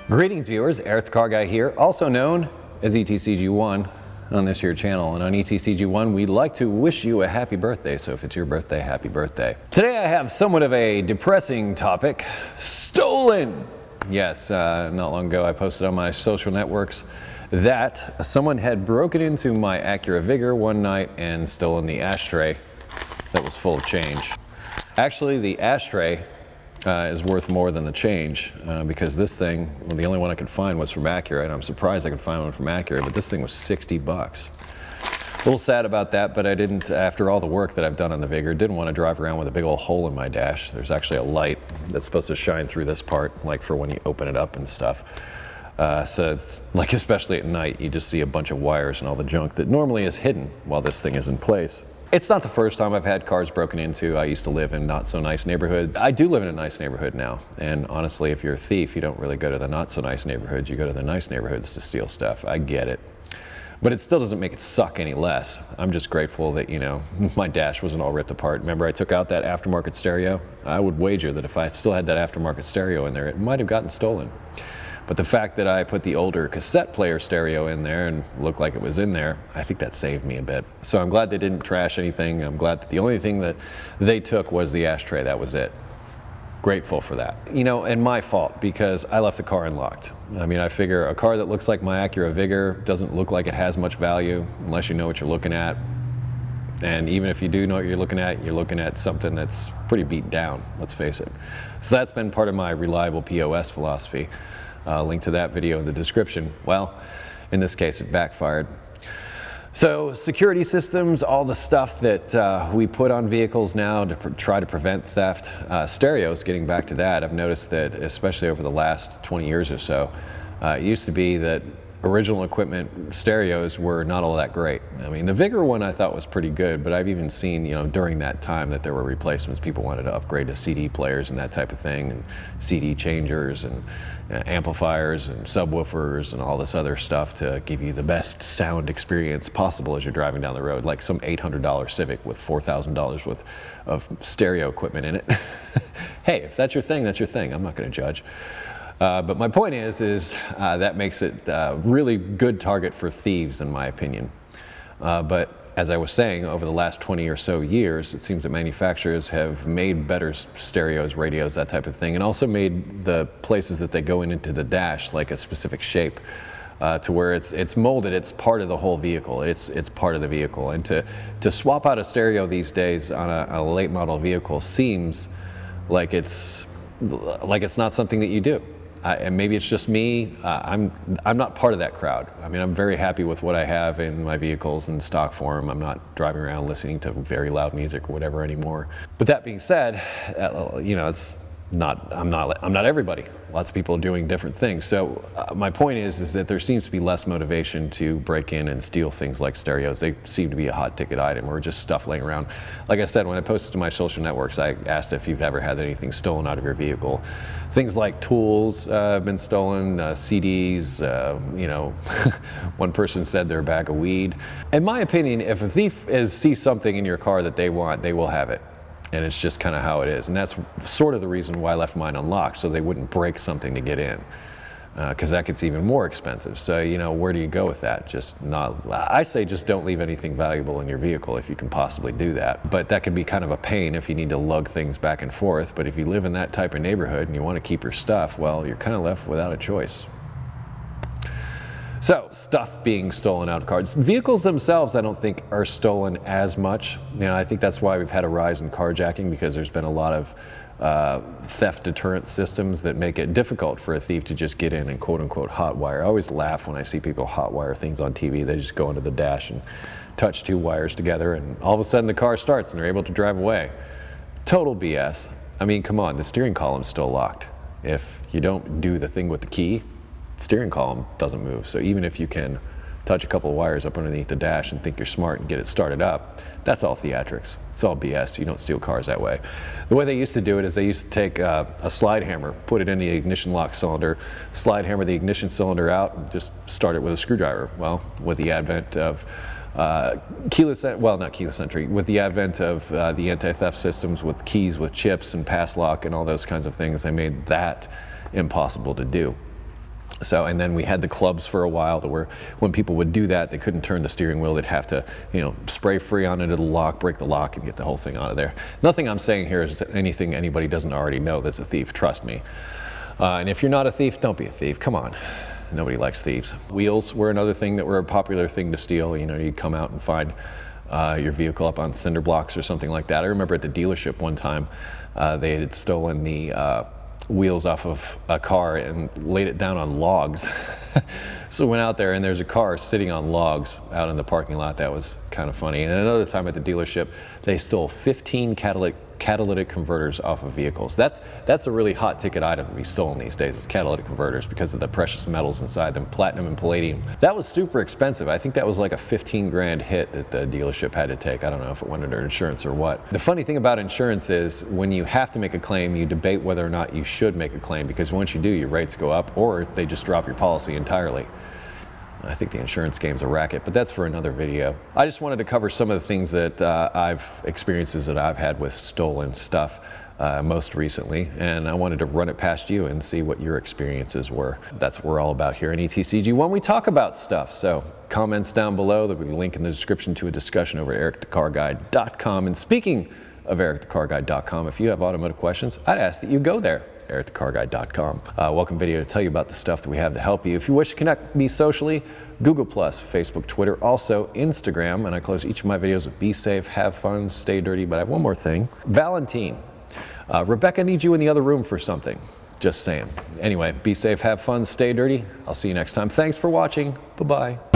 Greetings viewers, Eric the Car Guy here, also known as ETCG1 on this here channel. And on ETCG1 we'd like to wish you a happy birthday, so if it's your birthday, happy birthday. Today I have somewhat of a depressing topic, stolen! Yes, not long ago I posted on my social networks that someone had broken into my Acura Vigor one night and stolen the ashtray that was full of change. Actually, the ashtray is worth more than the change because this thing, well, the only one I could find was from Acura, and I'm surprised I could find one from Acura, but this thing was 60 bucks. A little sad about that, but I didn't, after all the work that I've done on the Vigor, didn't want to drive around with a big old hole in my dash. There's actually a light that's supposed to shine through this part, like for when you open it up and stuff. So it's like, especially at night, you just see a bunch of wires and all the junk that normally is hidden while this thing is in place. It's not the first time I've had cars broken into. I used to live in not so nice neighborhoods. I do live in a nice neighborhood now. And honestly, if you're a thief, you don't really go to the not so nice neighborhoods. You go to the nice neighborhoods to steal stuff. I get it. But it still doesn't make it suck any less. I'm just grateful that, you know, my dash wasn't all ripped apart. Remember I took out that aftermarket stereo? I would wager that if I still had that aftermarket stereo in there, it might have gotten stolen. But the fact that I put the older cassette player stereo in there and looked like it was in there, I think that saved me a bit. So I'm glad they didn't trash anything. I'm glad that the only thing that they took was the ashtray. That was it. Grateful for that. You know, and my fault because I left the car unlocked. I mean, I figure a car that looks like my Acura Vigor doesn't look like it has much value unless you know what you're looking at. And even if you do know what you're looking at something that's pretty beat down, let's face it. So that's been part of my reliable POS philosophy. Link to that video in the description. Well, in this case it backfired. So security systems, all the stuff that we put on vehicles now to try to prevent theft. Stereos, getting back to that, I've noticed that especially over the last 20 years or so, it used to be that original equipment stereos were not all that great. I mean, the Vigor one I thought was pretty good, but I've even seen, you know, during that time that there were replacements. People wanted to upgrade to CD players and that type of thing, and CD changers and amplifiers and subwoofers and all this other stuff to give you the best sound experience possible as you're driving down the road, like some $800 Civic with $4,000 worth of stereo equipment in it. Hey, if that's your thing, that's your thing. I'm not going to judge. But my point is that makes it a really good target for thieves, in my opinion. But as I was saying, over the last 20 or so years, it seems that manufacturers have made better stereos, radios, that type of thing, and also made the places that they go into the dash like a specific shape to where it's molded. It's part of the whole vehicle. It's part of the vehicle. And to swap out a stereo these days on a late model vehicle seems like it's not something that you do. And maybe it's just me. I'm not part of that crowd. I mean, I'm very happy with what I have in my vehicles in stock form. I'm not driving around listening to very loud music or whatever anymore. But that being said, you know, I'm not everybody. Lots of people are doing different things. So my point is that there seems to be less motivation to break in and steal things like stereos. They seem to be a hot ticket item or just stuff laying around. Like I said, when I posted to my social networks, I asked if you've ever had anything stolen out of your vehicle. Things like tools have been stolen, CDs, you know, one person said their bag of weed. In my opinion, if a thief sees something in your car that they want, they will have it. And it's just kind of how it is. And that's sort of the reason why I left mine unlocked, so they wouldn't break something to get in. Because that gets even more expensive. So, you know, where do you go with that? I say just don't leave anything valuable in your vehicle if you can possibly do that. But that can be kind of a pain if you need to lug things back and forth. But if you live in that type of neighborhood and you want to keep your stuff, well, you're kind of left without a choice. So, stuff being stolen out of cars. Vehicles themselves, I don't think, are stolen as much. You know, I think that's why we've had a rise in carjacking, because there's been a lot of theft deterrent systems that make it difficult for a thief to just get in and quote-unquote hotwire. I always laugh when I see people hotwire things on TV. They just go into the dash and touch two wires together, and all of a sudden the car starts and they're able to drive away. Total BS. I mean, come on, the steering column's still locked. If you don't do the thing with the key, steering column doesn't move. So even if you can touch a couple of wires up underneath the dash and think you're smart and get it started up, that's all theatrics. It's all BS. You don't steal cars that way. The way they used to do it is they used to take a slide hammer, put it in the ignition lock cylinder, slide hammer the ignition cylinder out, and just start it with a screwdriver. Well, with the advent of keyless entry, with the advent of the anti-theft systems with keys with chips and pass lock and all those kinds of things, they made that impossible to do. So, and then we had the clubs for a while to where when people would do that, they couldn't turn the steering wheel. They'd have to, spray Freon into the lock, break the lock, and get the whole thing out of there. Nothing I'm saying here is anything anybody doesn't already know that's a thief, trust me. And if you're not a thief, don't be a thief, come on. Nobody likes thieves. Wheels were another thing that were a popular thing to steal. You'd come out and find your vehicle up on cinder blocks or something like that. I remember at the dealership one time, they had stolen the wheels off of a car and laid it down on logs. So went out there and there's a car sitting on logs out in the parking lot. That was kind of funny. And another time at the dealership, they stole 15 catalytic converters off of vehicles. That's a really hot ticket item to be stolen these days, is catalytic converters, because of the precious metals inside them, platinum and palladium. That was super expensive. I think that was like a 15 grand hit that the dealership had to take. I don't know if it went under insurance or what. The funny thing about insurance is when you have to make a claim, you debate whether or not you should make a claim, because once you do, your rates go up or they just drop your policy entirely. I think the insurance game's a racket, but that's for another video. I just wanted to cover some of the things that experiences that I've had with stolen stuff most recently, and I wanted to run it past you and see what your experiences were. That's what we're all about here in ETCG1. We talk about stuff, so comments down below. There'll be a link in the description to a discussion over at ericthecarguy.com. And speaking of ericthecarguy.com, if you have automotive questions, I'd ask that you go there. ericthecarguy.com. Welcome video to tell you about the stuff that we have to help you. If you wish to connect with me socially, Google+, Facebook, Twitter, also Instagram, and I close each of my videos with be safe, have fun, stay dirty. But I have one more thing. Valentin, Rebecca needs you in the other room for something. Just saying. Anyway, be safe, have fun, stay dirty. I'll see you next time. Thanks for watching. Bye-bye.